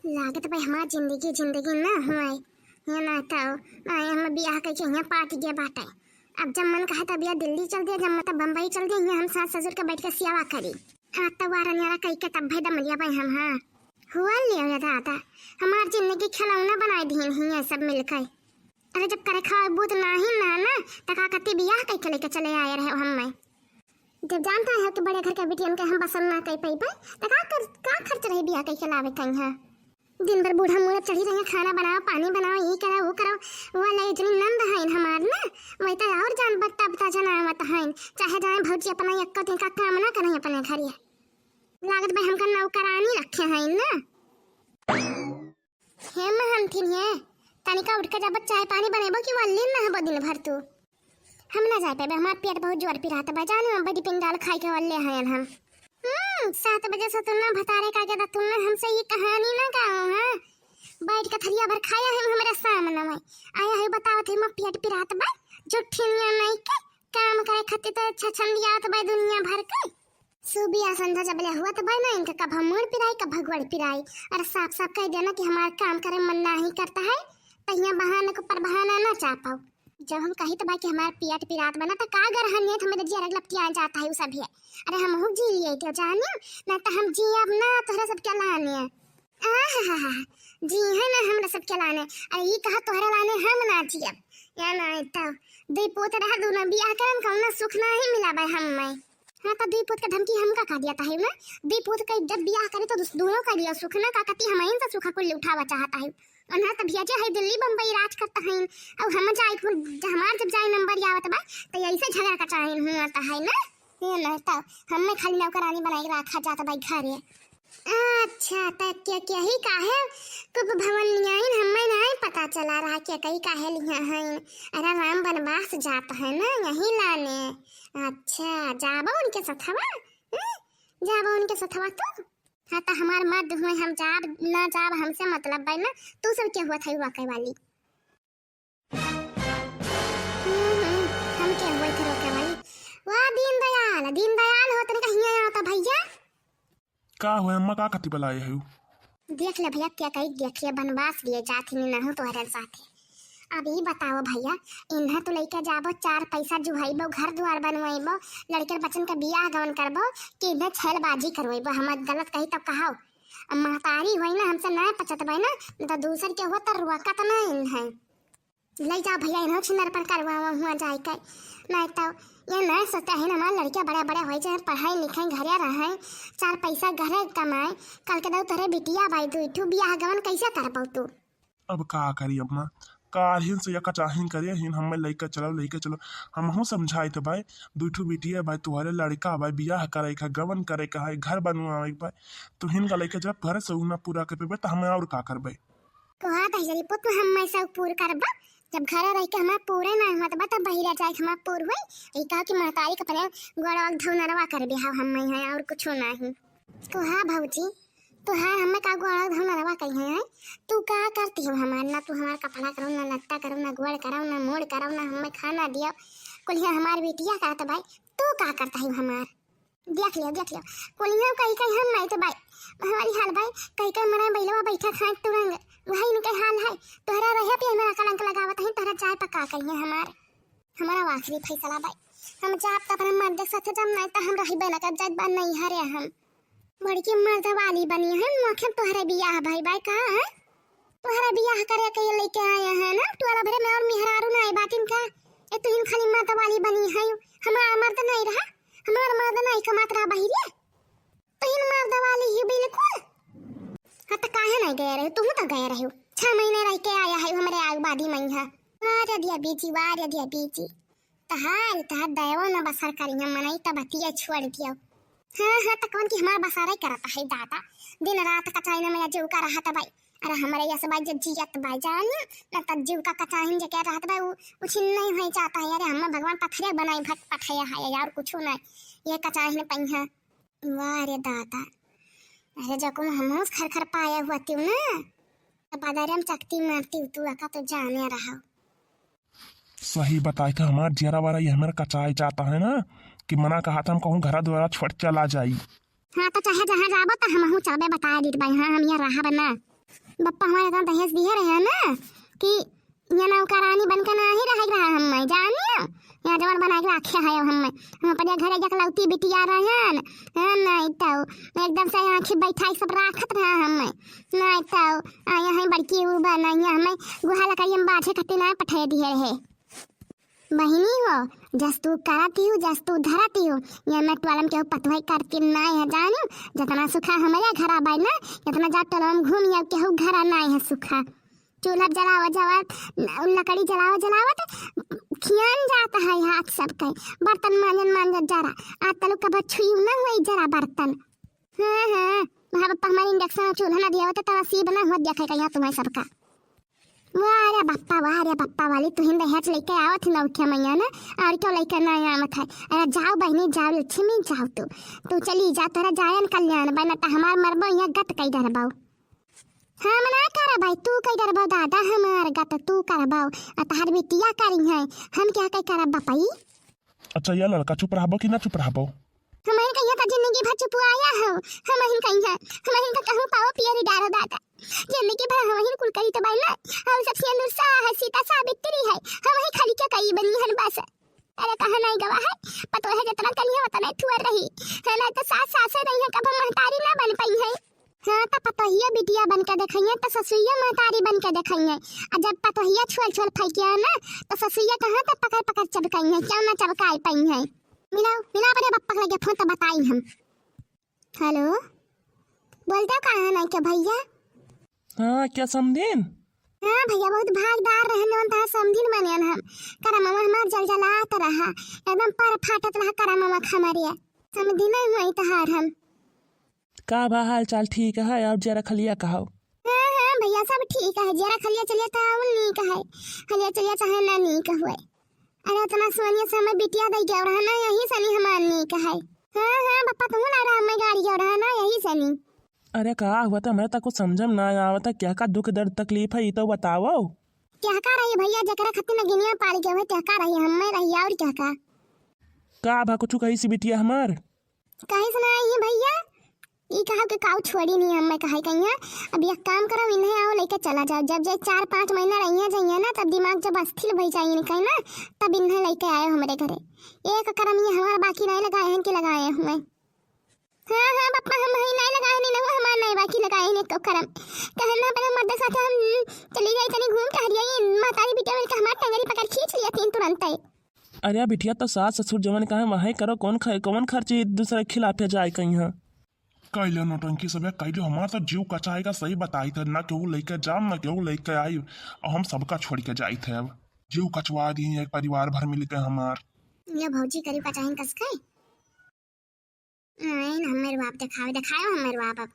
लागत भाई हमार जिंदगी जिंदगी ना हुआ ये ना ताओ आए हम बियाह करके यहाँ पार्टी दिया बाटे। अब जब मन कहा तब या दिल्ली चल दिया, जब मतलब बम्बई चल दिया, यहाँ हम सास ससुर के बैठ के सियावा करी। हाँ तब वारा न्यारा कही के तब भाई दमलिया भाई हम हाँ हुआ लिया दादा हमार जिंदगी खिलौना बनाए दिए हैं सब मिलकर। अरे जब करे खाओ बूत नहीं ना तका कति बियाह कह के लेके चले आए रहे हम मैं। जब जानता है कि बड़े घर के बेटियन के हम बसन ना कह पाई तका का खर्च रही बियाह कह के लावे कहीं है। दिन भर बूढ़ा मुँह चढ़ी रही, खाना बनाओ पानी बनाओ ये करो वो करो, वो ले इतनी नंद है हमार ना वही तो और जान बत्ता बता जना मत है। चाहे जाए भौजी अपना यक्का दिन का काम ना करें अपने घर लागत भाई हमका नौकरानी रखे हैं ना। हे हम थी है तनिका उठ के जब चाय पानी बनेबो कि वल्ली ना है दिन भर तू हम ना जाए पे हमार पेट बहुत जोर पिराता बा जानो बड़ी पिंडाल खाई के वल्ले हैं हम। 7 बजे से तुमने भतारे का के तुमने हमसे ये कहानी ना कहो हां बैठ के थरिया भर खाया है हमारे सामने में आया है बताओ थे मैं पेट पिरात बा जुठिया नहीं के काम करे खातिर तो अच्छा छंदियात बा दुनिया भर के सुबिया संधा जब ले हुआ तो भाई ना इनका कब हमड़ पिराई कब भगवड़ पिराई। और साफ साफ कह देना कि हमारा काम करे मन नहीं करता है तो यहाँ बहाने को पर बहाना ना चाह पाओ। जब हम कही तो भाई कि हमारा पेट पिरात बना तो का गर हने तो मेरे जिया लपटिया जाता है वो सब है। अरे हम हो जी लिए तो जानियो ना तो हम जी अब ना तोहरा सब क्या लाने आहा जी है ना हमरा सब क्या लाने। अरे ये कहा तोहरा लाने हम ना जी अब या ना तो दे पोत रहा दोनों बियाह करन कौन सुख ना ही मिला भाई हम मैं। हाँ तो दी पुत का धमकी हमका का दिया था ना दी पुत का जब बियाह करे तो दोनों का दिया सुख ना का कति हमाइन से सुखा को उठावा चाहता है अनहा तब भेजे है दिल्ली बम्बई राज करता है। अब हम जाए हमार जब जाए नंबर आवत बा तो ऐसे झगड़ा का चाहे हुआता है ना ये ना तो हम में खाली नौकरानी बनाई के रखा जाता भाई घरे। अच्छा तक क्या क्या ही काहे कुछ भवन लियाइन हमें नहीं पता चला रहा क्या कहीं काहे लिया है। अरे राम बनवास जाता है ना यही लाने। अच्छा जाबो उनके सथवा जाबो उनके सथवा तो हाँ तो हमार मर्द हुए हम जाब ना जाब हमसे मतलब भाई ना तू सब क्या हुआ था वाकई वाली हम क्या हुआ थे रोके वाली वाह दीन दयाल हो तने कहीं आता भैया का हुआ अम्मा का कति बलाए है देख ले भैया क्या कही देख ले बनवास लिए जाती नहीं ना हो तो हरन साथे। अब ये बताओ भैया इन्हा तो लेके जाबो 4 पैसा जुहाइबो घर द्वार बनवाइबो लड़के बच्चन का बियाह गवन करबो कि इधर छलबाजी करवाइबो हम गलत कही तब कहाओ महतारी होई ना हमसे ना पचत भाई ना तो दूसर के हुआ तो रुका तो ना इन्हें ले जाओ भैया इन्हों छिनर पर करवा हुआ जाए के नहीं तो ये नहीं सोचता है ना हमारे लड़के बड़े बड़े हो जाए पढ़ाई लिखाई घरे रहे 4 पैसा घरे कमाए कल के दो तेरे बिटिया भाई तू बियाह गवन कैसे कर पाऊ तू। अब का करी अम्मा काहिन से या कचाहिन करे हिन हम लेके चलो हम हूँ समझाई तो भाई दूठू बिटिया भाई तुम्हारे लड़का भाई बियाह करे का गवन करे का है घर बनवाए भाई तो हिन का लेके जब घर से ना पूरा कर पे तो हमें और का करबे तो हाँ तहजरी पुत हम मैं सब पूरा करबा जब घर रह के हमार पूरे ना होत बा तब बहिरा जाए हमार पूर होई ए कहा कि महतारी के पने गोड़वा धौनरवा कर बिहाव हम मैं है और कुछ नहीं तो हाँ भौजी तो हाँ हमें का गोड़ा धौनरवा कही है तू का करती हो हमार ना तू हमार कपड़ा करो ना लत्ता करो ना गोड़ करो ना मोड़ करो ना हमें खाना दियो कुलिया हमार बेटिया करता भाई तू का करता है हमार देख लियो कुलिया कहीं हम नहीं तो भाई हमारी हाल भाई कहीं मरा बैलवा बैठा खाए तुरंग वही इनके हाल है तोहरा रहे पे हमारा कलंक लगावत है तोहरा चाय पका कहिए हमारा आखिरी फैसला भाई हम जाब तब हम मर्द साथे जब नहीं तो हम रही बना कर जात बन नहीं हरे हम बड़की मर्द वाली बनी है मखे तोहरा बियाह भाई कहां है तोहरा बियाह करे के लेके आए हैं ना तोहरा भरे में और मिहरारू नहीं बातिन का ए तू इन खाली मर्द वाली बनी है हमारा मर्द नहीं रहा हमारा मर्द नहीं कमात रहा बहिरे तो इन मर्द वाली ही बिल्कुल हाँ तो काहे नहीं गए रहे तुम तो गए रहे 6 महीने रह के आया है हमारे आग बादी मैया वारे दिया बीजी तहार दयावा ना बसर करी हम मनाई तब बतिया छोड़ दियो। हाँ तो कौन की हमारा बसारा करता है दादा दिन रात कचाई ना मैं जीव का रहा था भाई। अरे हमारे यहाँ से भाई जब जियत भाई जानिए ना तब जीव का कचाई जगह रहा था भाई वो छिन नहीं हो चाहता है। अरे हम भगवान पत्थरे बनाई भट पठाया है यार कुछ नहीं ये कचाई ने पहिया वाह रे दादा। अरे जब को हम खर पाया हुआ तू ना बादारे हम चकती मारती तू का तो जाने रहा सही बताए कि हमारा जेरा वारा ये हमारा कचाई जाता है ना कि मना कहा था हम कहूँ घर द्वारा छोड़ चला जाई। हाँ तो चाहे जहाँ जाबो तो हम चाबे बताया दीदी भाई हाँ हम यहाँ रहा बना बप्पा हमारे गाँव दहेज दिए रहे हैं ना कि यहाँ नौकरानी बनकर ना ही रह रहा हम जानिए यहाँ जवान बना के रखे है हम पर घर जकलौती बिटिया रहन नहीं तो एकदम से आँखी बैठाई सब राखत रहा हम नहीं तो यहाँ बड़की उ बना हमें गुहा लकड़ी हम बाझे कटे ना पठा दिए रहे बहिनी हो जस तू कराती हूँ जस तू धराती हूँ ये मैं टोलम के पतवाई करती नहीं है जानी जितना सुखा हमारे घर आबाई ना इतना जा टोलम घूम केहू घर नहीं है सुखा चूल्हा जलावा जवा लकड़ी जलावत खियान जाता है हाथ सबके बर्तन मांजन जरा आज तलु कब छुई ना हुई जरा बर्तन हाँ पप्पा हमारे इंडक्शन चूल्हा ना दिया तो तवा सीब ना हो देखे यहाँ तुम्हें सबका वाह रे पप्पा वाली तू हिंद हैच लेके आवत न उठे मैया ना और तो लेके ना आवत है अरे जाओ बहनी जाओ लक्ष्मी जाओ तू चली जा तोरा जायन कल्याण बना त हमार मरबो यहाँ गत कई डरबाऊ हम ना करा भाई तू कई डरबाऊ दादा हमार गत तू करबाऊ तहार बेटिया करी है हम क्या कई करब बापाई। अच्छा ये लड़का चुप रहबो कि ना चुप रहबो हमारे कहिया का जिंदगी भर चुप आया हो हमारे कहिया हमारे का कहूं पाओ पियरी डारो दादा जिंदगी भर हमारे कुल करी तो भाई ना हम सबसे अनुसा है सीता सावित्री है हमारे खाली क्या कई बनी हन बस अरे कहा नहीं गवा है पतो है जितना करिए उतना थुअर रही है ना तो सास सासे रही है कब महतारी ना बन पाई है हाँ तो पतोहिया बिटिया बन के दिखाइए तो ससुइया महतारी बन के दिखाइए और जब पतोहिया छोल फेंकिया ना तो ससुइया कहाँ तक पकड़ चबकाई है क्यों ना चबकाई पाई है मिला अपने बप्पा के लगे फोन तो बताई हम हेलो बोलते हो कहाँ नहीं क्या भैया हाँ क्या समझीन हाँ भैया बहुत भागदार रहने वाला समझीन बने हम करा मामा हमार जलजलात रहा एकदम पर फाटत रहा करा मामा खमरिया समझी नहीं हुई तहार हम का बा हाल चाल ठीक है और जरा खलिया कहो हाँ भैया सब ठीक है जरा खलिया चलिए तो नहीं कहे खलिया चलिए चाहे ना नहीं कहुए अरे उतना सोनिया से हमें बिटिया दे गया रहना यही सनी हमार नहीं कहे हाँ बप्पा तुम ना रहा हमें गाड़ी गया रहना यही सनी अरे का हुआ था मैं तो कुछ समझम ना आवता क्या का दुख दर्द तकलीफ है ये तो बताओ क्या का रही भैया जकरा खत्ती में गिनिया पाल के हुए क्या का रही हमें रही और क्या का भा कुछ कही सी बिटिया हमार कहीं सुना ही भैया ये कहा कि काउ छोड़ी नहीं हमें कहे कहीं अब एक काम करो इन्हें आओ लेके चला जाओ जब 4-5 महीना रही जाइए ना तब दिमाग जब अस्थिर भई जाइए निकल ना तब इन्हें लेके आए हमारे घरे एक करम ये हमारा बाकी नहीं लगाए हैं कि लगाए हमें हाँ बप्पा हम ही नहीं लगाए नहीं ना हमारा नहीं बाकी लगाए हैं तो करम कहना पर मर्द साथ हम चली गई तनी घूम टहलिए मातारी बिटिया मिलकर हमारा टंगरी पकड़ खींच लिया 3 तुरंत ही अरे बिटिया तो सास ससुर जवन कहे वही करो कौन खर्च दूसरे खिलाफे जाए कहीं हाँ कैलो नौटंकी सब कैलो हमारा तो जीव कचाएगा सही बताई थे ना केहू लेके जाम ना केहू लेके आई और हम सबका छोड़ के जाई थे अब जीव कचवा दी एक परिवार भर मिल के हमार ये भौजी करी पचाइन कस के नहीं हमेर बाप दिखावे हम मेरे बाप अब